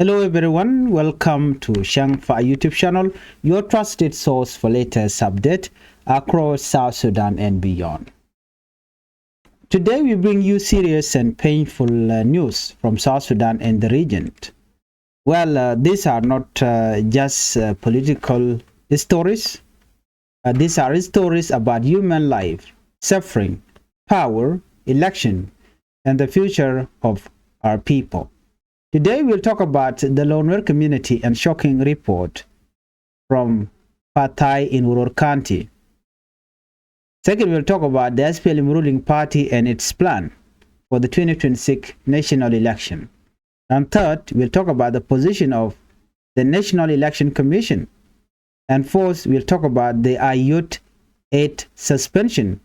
Hello everyone, welcome to Changfied YouTube channel, your trusted source for latest update across South Sudan and beyond. Today we bring you serious and painful news from South Sudan and the region. Well, these are not just political stories. These are stories about human life, suffering, power, election, and the future of our people. Today we'll talk about the Nuer community and shocking report from Patai in Nuer County. Second, we'll talk about the SPLM ruling party and its plan for the 2026 national election. And third, we'll talk about the position of the National Election Commission. And fourth, we'll talk about the Ayute 8 suspension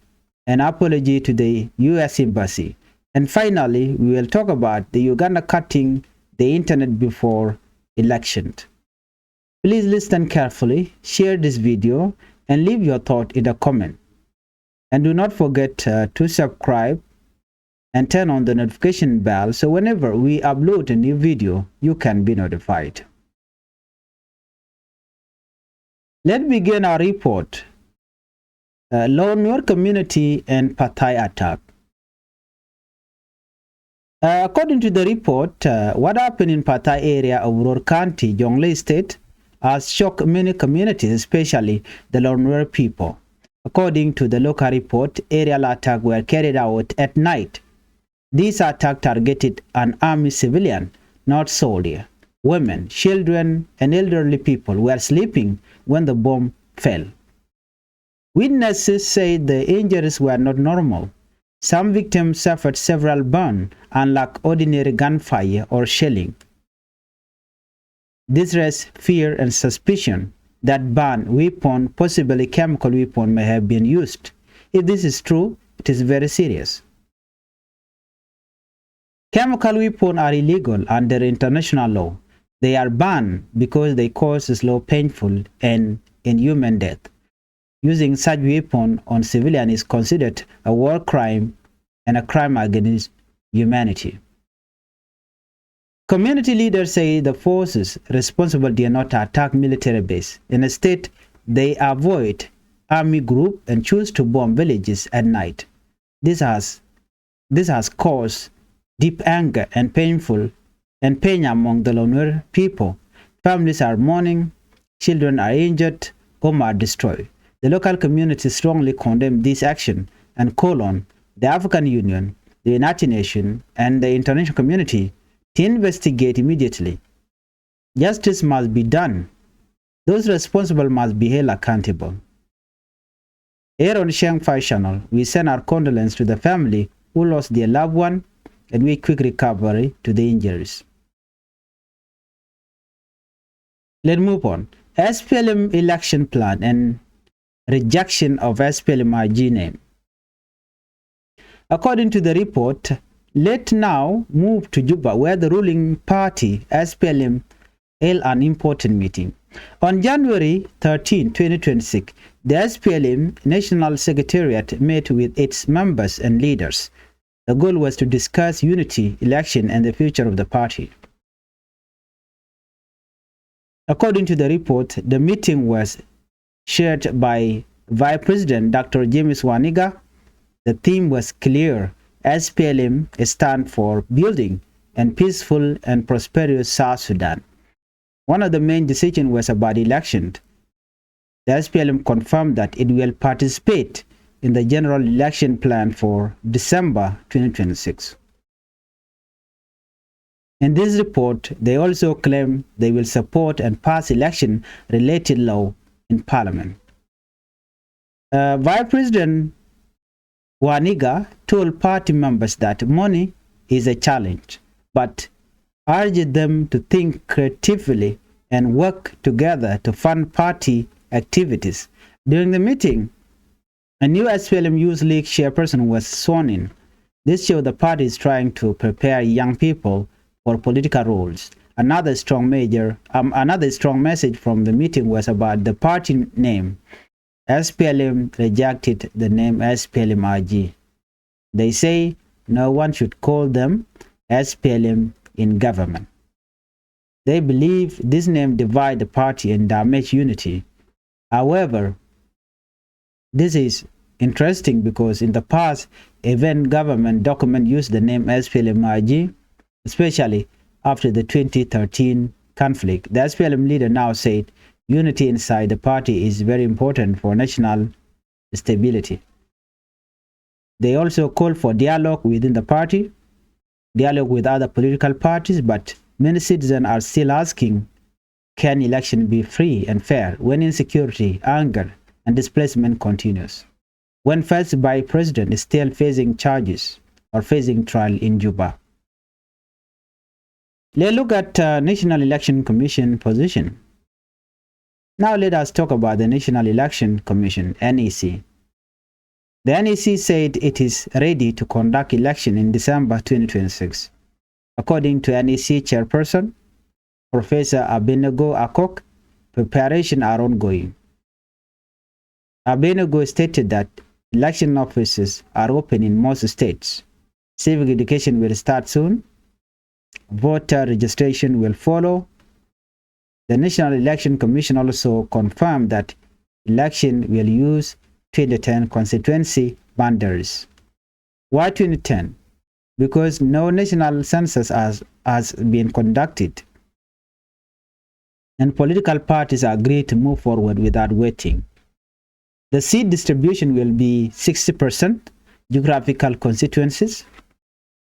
and apology to the US Embassy. And finally, we will talk about the Uganda cutting the internet before election. Please listen carefully, share this video, and leave your thought in the comment. And do not forget to subscribe and turn on the notification bell so whenever we upload a new video, you can be notified. Let's begin our report. Nuer community and Patai attack. According to the report, what happened in Patai area of Nuer County, Jonglei State, has shocked many communities, especially the Nuer people. According to the local report, aerial attacks were carried out at night. These attacks targeted an army civilian, not soldier. Women, children, and elderly people were sleeping when the bomb fell. Witnesses said the injuries were not normal. Some victims suffered several burns, unlike ordinary gunfire or shelling. This raised fear and suspicion that banned weapon, possibly chemical weapon, may have been used. If this is true, it is very serious. Chemical weapons are illegal under international law. They are banned because they cause slow, painful, and inhuman death. Using such weapon on civilians is considered a war crime and a crime against humanity. Community leaders say the forces responsible did not attack military base. Instead, they avoid army group and choose to bomb villages at night. This has caused deep anger and pain among the Nuer people. Families are mourning, children are injured, homes are destroyed. The local community strongly condemn this action and call on the African Union, the United Nations, and the international community to investigate immediately. Justice must be done. Those responsible must be held accountable. Here on Changfied channel, we send our condolences to the family who lost their loved one and we quick recovery to the injuries. Let's move on. SPLM election plan and rejection of SPLM name. According to the report, let's now move to Juba, where the ruling party, SPLM, held an important meeting. On January 13, 2026, the SPLM National Secretariat met with its members and leaders. The goal was to discuss unity, election, and the future of the party. According to the report, the meeting was chaired by Vice President Dr. James Waniga. The theme was clear: SPLM stands for building and peaceful and prosperous South Sudan. One of the main decisions was about election. The SPLM confirmed that it will participate in the general election plan for December 2026. In this report, they also claim they will support and pass election-related law in Parliament. Vice President Waniga told party members that money is a challenge, but urged them to think creatively and work together to fund party activities. During the meeting, a new SPLM Youth League chairperson was sworn in. This showed the party is trying to prepare young people for political roles. Another strong message from the meeting was about the party name. SPLM rejected the name SPLM-IG. They say no one should call them SPLM in government. They believe this name divide the party and damage unity. However, this is interesting because in the past, even government document used the name SPLM, especially after the 2013 conflict. The SPLM leader now said unity inside the party is very important for national stability. They also call for dialogue within the party, dialogue with other political parties, but many citizens are still asking, can election be free and fair when insecurity, anger, and displacement continues? When first Vice President is still facing charges or facing trial in Juba. Let's look at National Election Commission position. Now let us talk about the National Election Commission, NEC. The NEC said it is ready to conduct election in December 2026. According to NEC chairperson, Professor Abednego Akok, preparations are ongoing. Abednego stated that election offices are open in most states. Civic education will start soon. Voter registration will follow. The National Election Commission also confirmed that election will use 2010 constituency boundaries. Why 2010? Because no national census has been conducted, and political parties agreed to move forward without waiting. The seat distribution will be 60% geographical constituencies,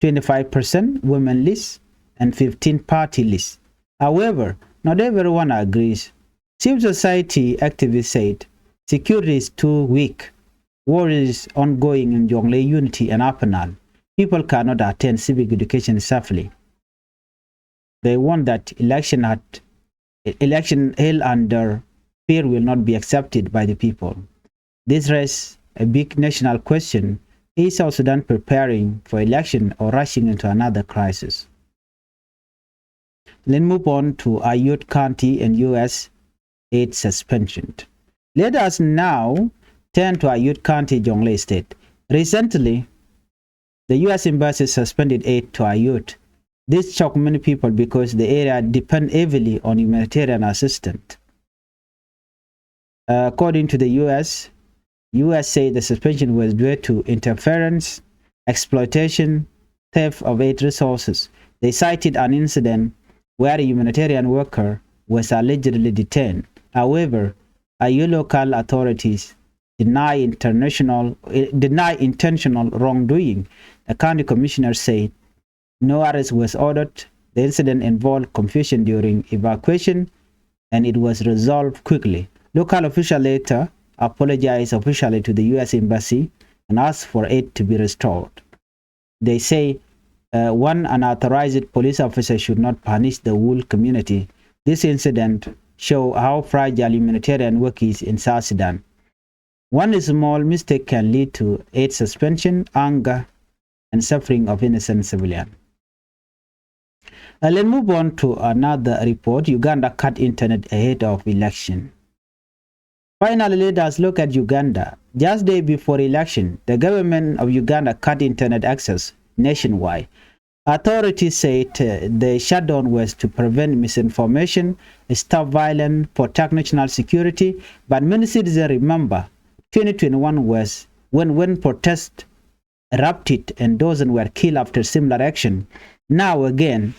25% women lists, and 15 party lists. However, not everyone agrees. Civil society activists said security is too weak. War is ongoing in Jonglei Unity and Apenal. People cannot attend civic education safely. They want that election held under fear will not be accepted by the people. This raises a big national question. Is South Sudan preparing for election or rushing into another crisis? Let's move on to Ayute County and U.S. aid suspension. Let us now turn to Ayute County, Jonglei State. Recently, the U.S. Embassy suspended aid to Ayute. This shocked many people because the area depends heavily on humanitarian assistance. According to the U.S. said the suspension was due to interference, exploitation, theft of aid resources. They cited an incident where a humanitarian worker was allegedly detained. However, Ayute local authorities deny intentional wrongdoing. The county commissioner said no arrest was ordered. The incident involved confusion during evacuation, and it was resolved quickly. Local officials later apologized officially to the U.S. Embassy and asked for aid to be restored. They say one unauthorized police officer should not punish the whole community. This incident shows how fragile humanitarian work is in South Sudan. One small mistake can lead to aid suspension, anger, and suffering of innocent civilians. Let's move on to another report. Uganda cut internet ahead of election. Finally, let us look at Uganda. Just day before election, the government of Uganda cut internet access nationwide. Authorities said the shutdown was to prevent misinformation, stop violence, protect national security. But many citizens remember 2021 was when protests erupted and dozens were killed after similar action. Now again,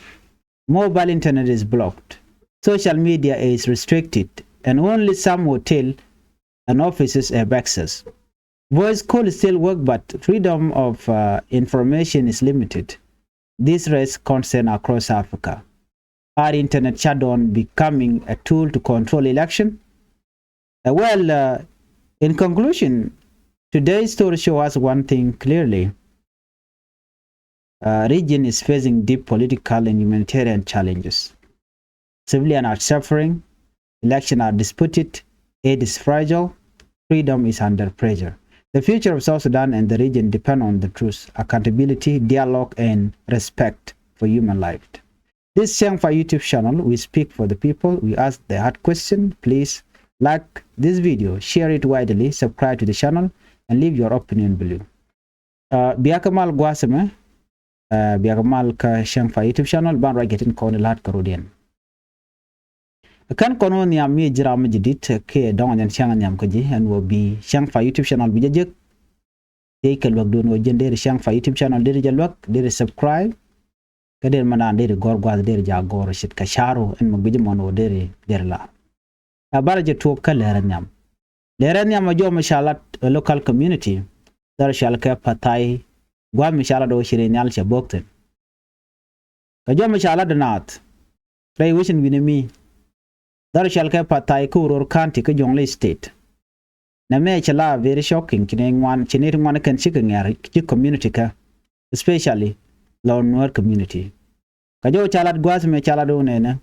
mobile internet is blocked, social media is restricted, and only some hotels and offices have access. Voice calls still work, but freedom of information is limited. This raises concern across Africa. Are internet shutdown becoming a tool to control election? In conclusion, today's story shows us one thing clearly. Region is facing deep political and humanitarian challenges. Civilians are suffering, elections are disputed, aid is fragile, freedom is under pressure. The future of South Sudan and the region depend on the truth, accountability, dialogue, and respect for human life. This Changfied YouTube channel, we speak for the people, we ask the hard question. Please like this video, share it widely, subscribe to the channel, and leave your opinion below. Biakamal Guaseme, Biakamal ka Changfied YouTube channel, ban right getting corner lat karodian. kan kono niam mi jiram jidit ke dong nyan chang niam ko ji and will be Changfied YouTube channel bi jek te ke lok do no jende Changfied YouTube channel de jalwak de subscribe ke de mana de gor gwa de ja gor shit ka sharo en mo bi mono de la abara je to ka lera niam ma jo mashallah local community dar shal ka Patai gwa mashallah do shire nyal che bokten ka jo mashallah de nat play wishin winemi dar shall ka Patai ko ror county ko jongle state na me chala very shocking kine ngwan chine ngwan kan chicken yar ki community ka especially Nuer community ka jo chalat gwas me chala do ne na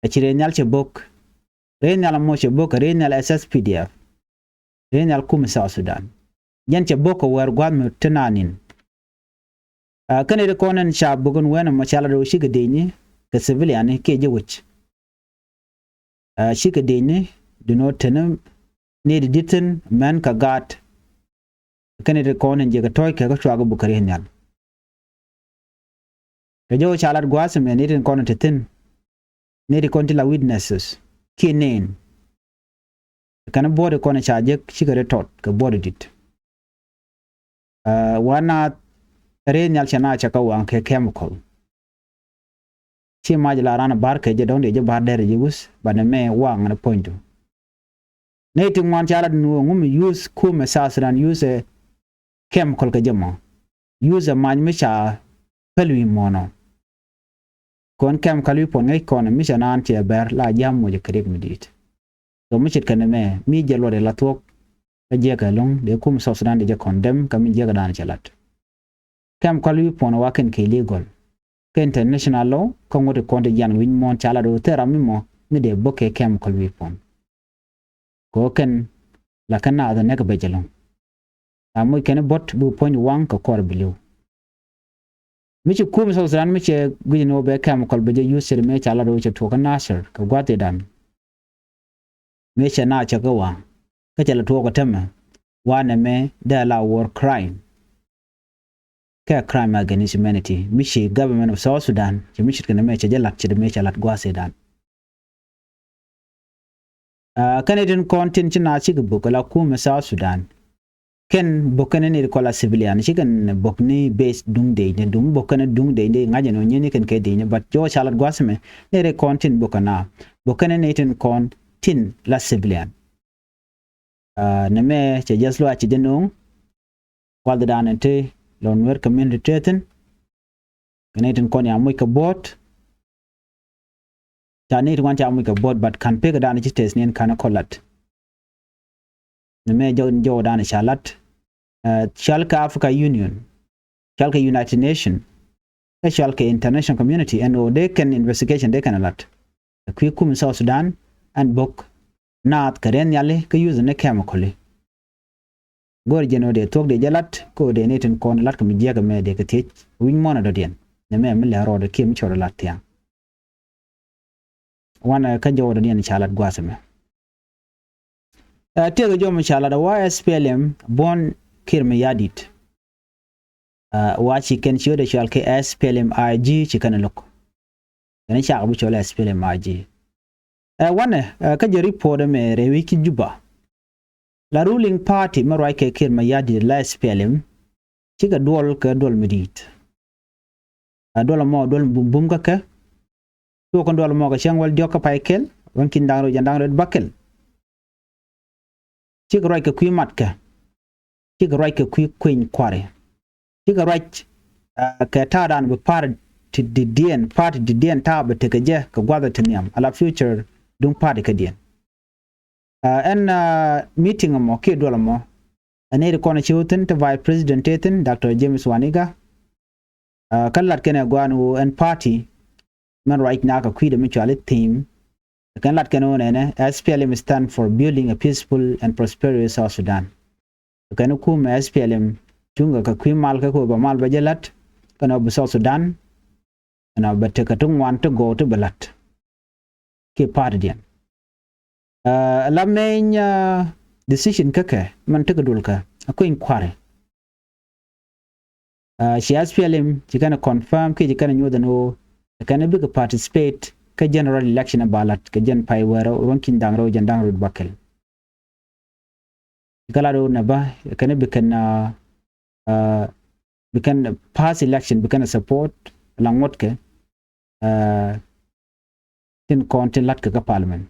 chire nyal che bok re nyal mo che bok re nyal SSPDF re nyal kum South Sudan yan che bok war gwan me tenanin kane de konen sha bugun wena mo chala do shiga denyi ka civilian ke je wich shika dene do not tenem need ditten man ka gat kane de konen je ga toy ka chwago bukare nyal ka jo chalat gwasem ne den konen tetin ne de kontila witnesses kinen kana bode konen chaje shika retot ka bode dit wana re nyal chana chaka wan ke chemical chi majla rana barke je donde je bar der jibus bana me wang na pointu neti ngwan chala nu ngum use kuma sasran use chemical ka jama use man misha pelwi mono kon chemical wi pon ngai kon misha nan che ber la jam mo je krib midit to michit kana me mi je lore la tok ka je ka long de kum sasran de je condemn ka mi je ga dan chalat chemical wi pon waken ke legal ke international law ko ngode konde yan win mon chala do terami mo ni de boke chemical weapon ko ken la kana da nek bejelon amoy ken bot bu point wan ko kor bilu michi kum so zan michi gino be chemical be use me chala do che to ka nasir ka gwate dan me che na cha ga wa ka chala to ko temme wana me da la war crime crime against humanity mishi government of South Sudan je mishi kana me chajalat che me chalat gwase dan Canadian content china chi bukala kuma South Sudan ken bokane ne kola civilian chi kan bokni base dung de ne dum bokane dung de ngaje no nyeni ken ke de ne but jo chalat gwase me ne re content bokane ne ten kon tin la civilian ne me chajas lo achi denong kwal dan ente Nuer community treten kaneten kon ya muy ka bot tani to want ya muy ka bot but kan pega dan ci tes nen kana kolat ne me jo dan shalat shalka Africa Union shalka United Nation shalka international community and they can investigation they can a lot ku kum South Sudan and book not karen yale ka use ne chemical gor jeno de tok de jalat ko de neten kon lat ko mi jega me de ketich win mona do den ne me mi la ro de kim choro lat ya wana ka jowo do den chalat gwasame te go jom chala da SPLM bon kirme yadit wa chi ken chiode chal ke SPLM IG chi kana lok ne cha bu chola SPLM IG wana ka je report me re wiki juba la ruling party marai ke kirma yadi la SPLM chiga dol ka dol midit dol mo dol bum ka to ko dol mo ka changwal dioka paikel won kin dangro jandangro bakel chiga rai ka kuimat ka chiga rai ka kuin kware chiga rai ka tadan be part didien ta be te je ka gwada tiniam ala future dum party ka dien meeting mo ke dola mo ane ko chiuten to vice president eten Dr. James Waniga kallat kene gwanu and party man right now ka kwide mutual team kan lat kene one SPLM stand for building a peaceful and prosperous South Sudan kan ku SPLM tunga ka kwimal ka ko ba mal bajelat kana bu South Sudan ana batte ka tungwan to go to balat ke party la main decision kake man take dulka akwai inquiry she SPLM jikana confirm ke jikana nyoda no kana big participate ka general election balat ka jen pai wero ronkin dangro jandang rud bakel kala do na ba kana bikan pass election bikan support langot ke tin kontin lat ka parliament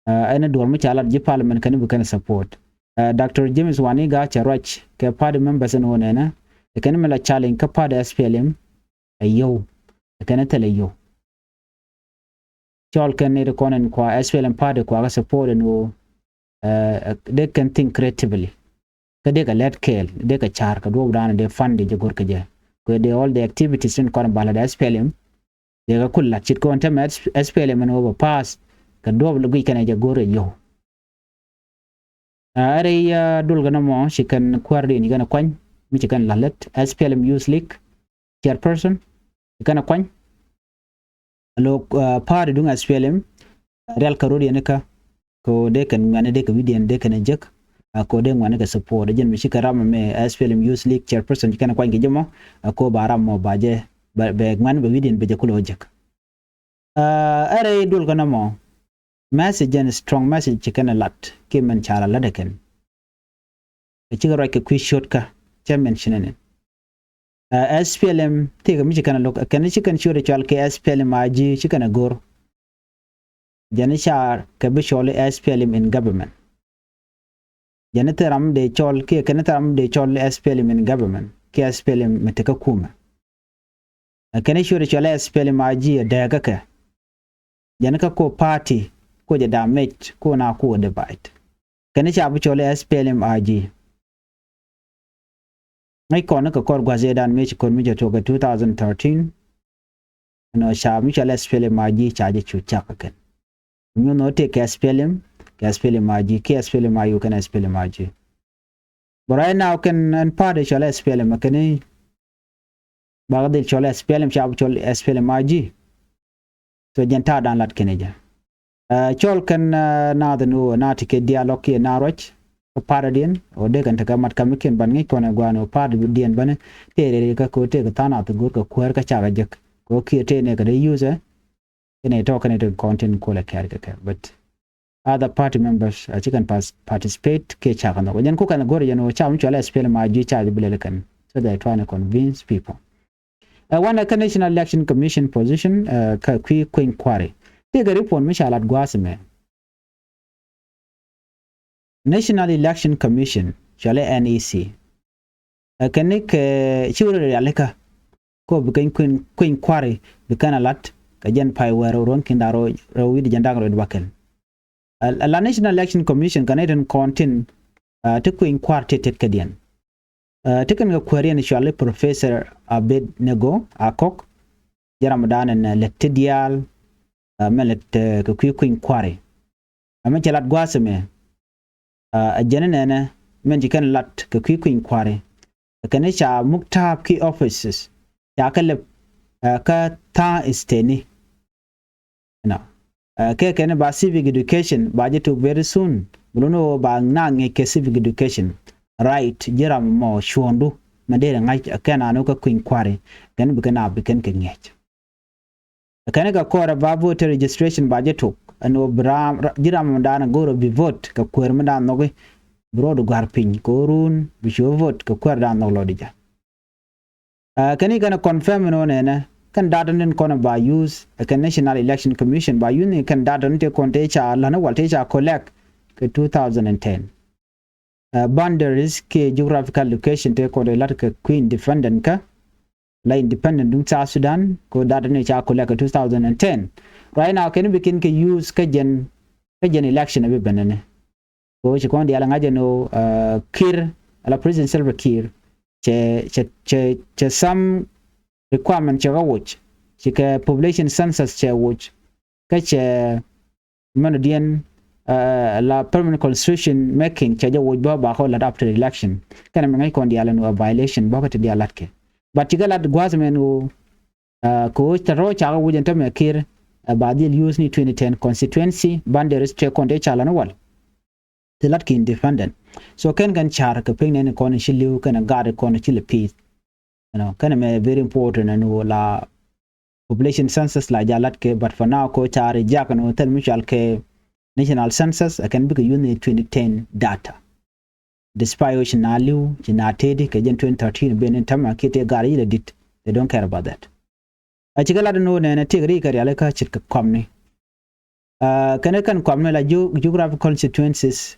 ana dor mu chalat ji parliament kana bikan support Dr. James Waniga charach ke party members no na kana mala challenge ka party SPLM ayo kana tele yo chol kan ne ko nan kwa SPLM party kwa support no they can think creatively kade ka let kel de ka char ka do dana de fund je gor ka je ko de all the activities in kon bala da SPLM de ka kulla chit ko ntem SPLM no over pass ka do lu gi kana je gor yo are dul gana mo shi kan kwardi ni gana kwan mi ci kan lalet SPLM youth league chairperson kana kwan lo party dung SPLM real karodi ne ka ko de kan ngane de ka video de kan jek ko de ngwane ka support jen mi shikara me SPLM youth league chairperson kana kwan gijemo ko baram mo baje be ngwane be video be jakulo jek are dul kana mo message and strong message kana lat ke man chala ladaken ci ga roke ku shot ka chairman shinene SPLM te ga mi kana lok kana ci kan shore chal ke SPLM aji ci kana gor jani char ka be shole SPLM in government jani taram de chol ke kana taram de chol SPLM in government ke SPLM metaka kuma kana shore chal SPLM aji daga ka jani ka ko party ko je damage ko na ko divide kana cha bu chole SPLM aji mai ko na ka kor gwaze dan me kon mi to ga 2013 no sha mi chole SPLM aji cha je chu cha ka you know take SPLM aji ke SPLM ayu kan SPLM aji but right now can and part chole SPLM kan ba de chole SPLM cha bu chole SPLM aji so jenta dan lat keneja chol kan na the no na tike dialogue ke na roch paradien o de kan ta mat kam ken ban ngi kona gwano pad dien ban te ka ko te ta na to gur ka kwer ka cha ga jek ko ki te ne ka de use ne to kan to content ko la kar ka but other party members can participate ke cha ga no jen ko kan gor yano cha mu chola spell ma ji cha bilele kan so they trying to convince people one national election commission position ka quick inquiry Tiga report mishalat gwasme National Election Commission shale NEC kanik chiwre aleka ko bikin queen quarry bikana lat kajen pai wero ron kindaro rawid jandang ro bakel la National Election Commission kaneten contain to queen quarty tet kadian tikan ga query ni shale Professor Abed Nego Akok jaram and letidial melet ka queen quarry ama chalat gwasme a jenene men jikan lat ka queen quarry kana cha muktab ki offices ya kale ka ta isteni no ke kana ba civic education ba je to very soon bruno ba nange ke civic education right jiram mo shondu madere ngai kana no ka queen quarry kan bikana bikan ke ngech kana ga kora ba voter registration ba je to ano bram jiram dana goro bi vote ka kwer mdan no bro do garpin korun bi show vote ka kwer dan no lodija kani kana confirm no ne kan data nen kono ba use ka National Election Commission ba uni kan data nte konte cha lana walte cha collect ka 2010 boundaries ke geographical location te ko de lat ka queen defendant ka la independent dung South Sudan ko data ne cha collect ka 2010 right now can begin to use ka jen election be benene ko chi kon dia la ngaje no kir ala president Salva Kiir che some requirement che watch che ka population census che watch ka che manodian la permanent constitution making che watch ba ko la after election kana ngai kon dia la no violation ba ko te dia latke but tigala gwazmen ko taro cha watch ntame Kiir badil use ni 2010 constituency boundaries che konde chala no wal the latki independent so kan char ka ping ne kon shiliu kan gade kon chile peace you know kan me very important and la population census la jalat ke, but for now ko chari jak no tel mutual ke national census can be unit 2010 data. Despite which na liu jinatedi ke jen 2013 ben tama kite gari le dit, they don't care about that. A chigala no na tigri kari alaka chit komni. Can come la geographical constituencies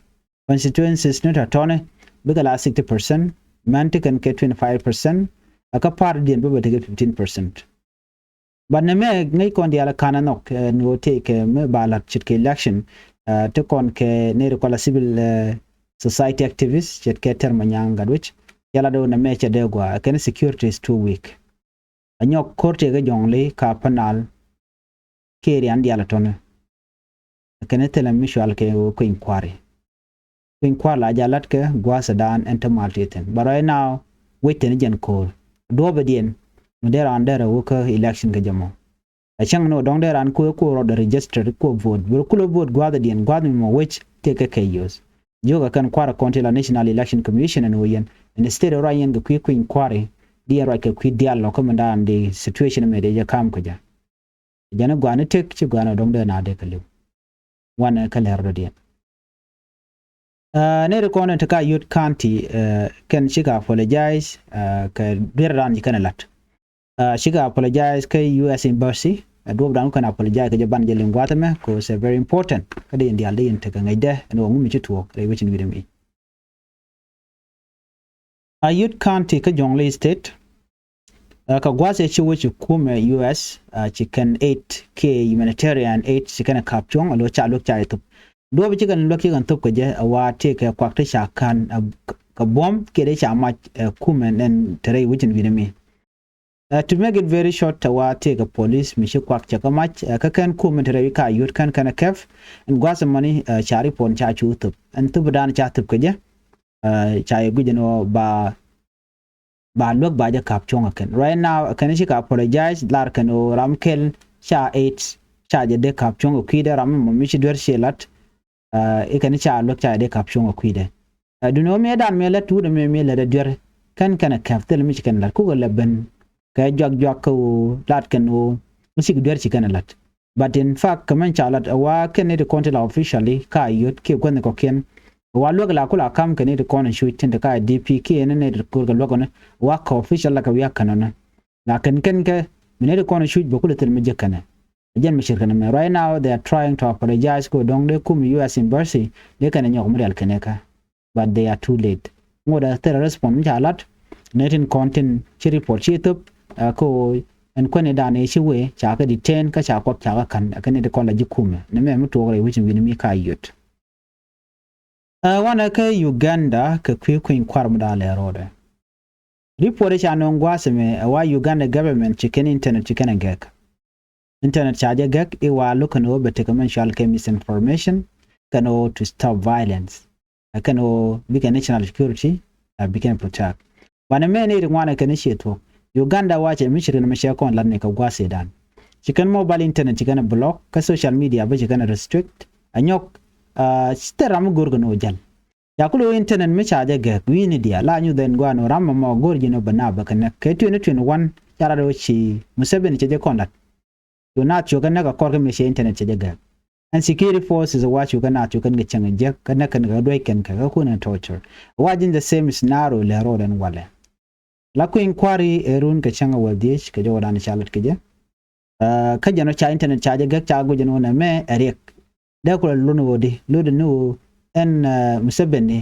not atone bigala 60%, manti can get 25%, a kapar dien be take 15%. But na me ngai kon dia la kana nok no take me bala chit ke election to kon ke ne ko civil society activists chet ke termanyanga which yala do na me che de gwa can security is too weak. Anyok korte ga jongli ka panal keri andi ala tone. Can tell a mutual ke ko inquiry. Inquiry la jalat ke gwa Sudan enter malteten. But right now waiting jen call. Do obedient there under a worker election ke jamo. A chang no dong there and ko the registered ko vote. Will ko vote gwa the dien gwa mo which take a use. Yoga can kwara county la National Election Commission and we and instead of Ryan the quick inquiry dear right ke quick dialogue come and the situation made ya kam ko ja. Jana gwa ne take chi gwa na dong there na de ke one kaler dia ne recording to ka Ayute County can shiga apologize ka dirran kana lat shiga apologize ka US embassy do dan kana apologize ka jaban jelin gwatame ko it's very important kada indi alde yin taka ngaide no ngumi chituo re wichin widemi Ayute County ka Jonglei State ka gwase chi wuchi kume US chicken 8k humanitarian 8 chicken kapchong alo cha lok cha itu do bi chicken lok chicken tup je wa te ka kwakta sha kan ka bomb ke de cha ma kume nen tere wichin widemi to make it very short wa te ka police mi shi kwak cha ka mach ka kan kume tere ka Ayute kan kana kef and gwase money chari pon cha chu tup and tup dan cha tup ke je cha gujeno ba look ba ja kapchong aken right now kan shi ka apologize lar kan o ramkel cha 8 cha je de kapchong okide ram mo mi shi der shelat e kan cha look cha de kapchong okide du no me dan me la tu de me la de der kan kaftel mi kan lar ko la ben ka jog ko lat kan o mi shi der shi kan lat but in fact kaman cha lat wa kan ne de content officially ka Ayute ke ko ne ko ken walog la kula kam kene de kona shoot tin ka DPK ne de ko ga logo ne wa ka official la ka wiya kanana la kan ke ne de kona shoot ba kula tilmi jekana jen mishir kana right now they are trying to apologize ko dong de kum US embassy de kana nyok mudal keneka but they are too late ngoda ter respond jalat netin content chi report chi tup ko en kone dane chi we cha ka detain ka cha ko cha kan ne de kona jikume ne me mutu gore wichin winimi ka Ayute wana ka Uganda ka kwikwi kwarm da lerode report cha no ngwase me wa Uganda government chicken internet chicken gek internet charge gek e wa lokano bete commercial misinformation kano to stop violence kano big national security became protect wana me ne wana kan sheto Uganda wache mishirin mashe kon lanne ka gwase dan chicken mobile internet chicken block ka social media ba chicken restrict anyok steram gorgono jal yakulo internet me charge ga gwini dia la nyu den gwano ramma mo gorgino banaba kana ke 2021 yara do chi museben cheje kondat do na chu kana ka korga me she internet cheje ga and security forces watch you kana chu kan gichan je kana kan ga doy kan ka kuna torture wajin the same scenario le rodan wala la ku inquiry erun ka changa wadish ka jodan chalat ke je ka jano cha internet charge ga cha go jeno na me erek da ko lono wodi lodo no en musabeni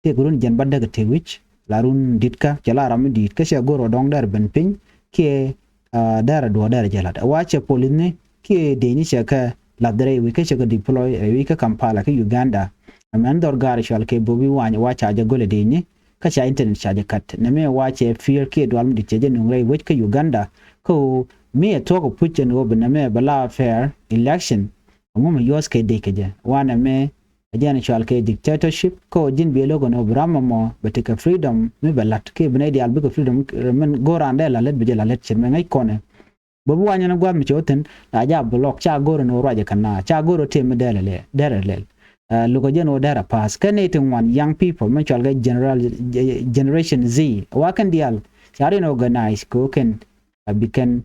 te gurun jan badda ga te wich larun ditka jala ram dit ka she goro dong dar ben pin ke dara do dara jala wache poline ke deni she ka ladre wi ka she ga deploy wi ka Kampala ka Uganda amandor gar shal ke bobi wanya wacha ja gole deni ka cha internet charge kat na me wache fear ke do alm diteje nungre wich ka Uganda ko me to ko puchen go na me bala fair election ngom yos ke de keje wana me ajana chal ke dictatorship ko jin be logo no brama mo betika freedom me balat ke bne di albu freedom men gorande la let be la let chen me ngai kone bobu wanya na gwa mi choten aja block cha goro no raje kana cha goro te me dele logo jeno dara pass connecting one young people me chal ke generation Z wakan dial chari no organize ko ken biken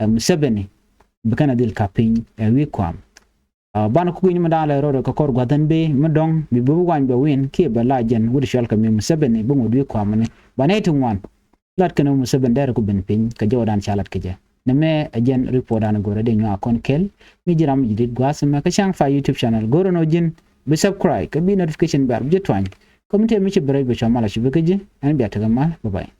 Museveni bekana dil kapin wi kwam ban ku ni madala ro ko kor gwadan be madong bi bu wan be win ke ba la jen wudi shal kam Museveni bu ngod wi kwam ne baneti wan lat kana Museveni dare ku ben pin ka jodan chalat ke je ne me ajen report an gore de nya kon kel mi jiram jidit gwas ma ka Changfied YouTube channel goro no jin be subscribe ka bi notification bar je twany komite mi ci bere be chamala ci be ke je an bi atagal mal bye bye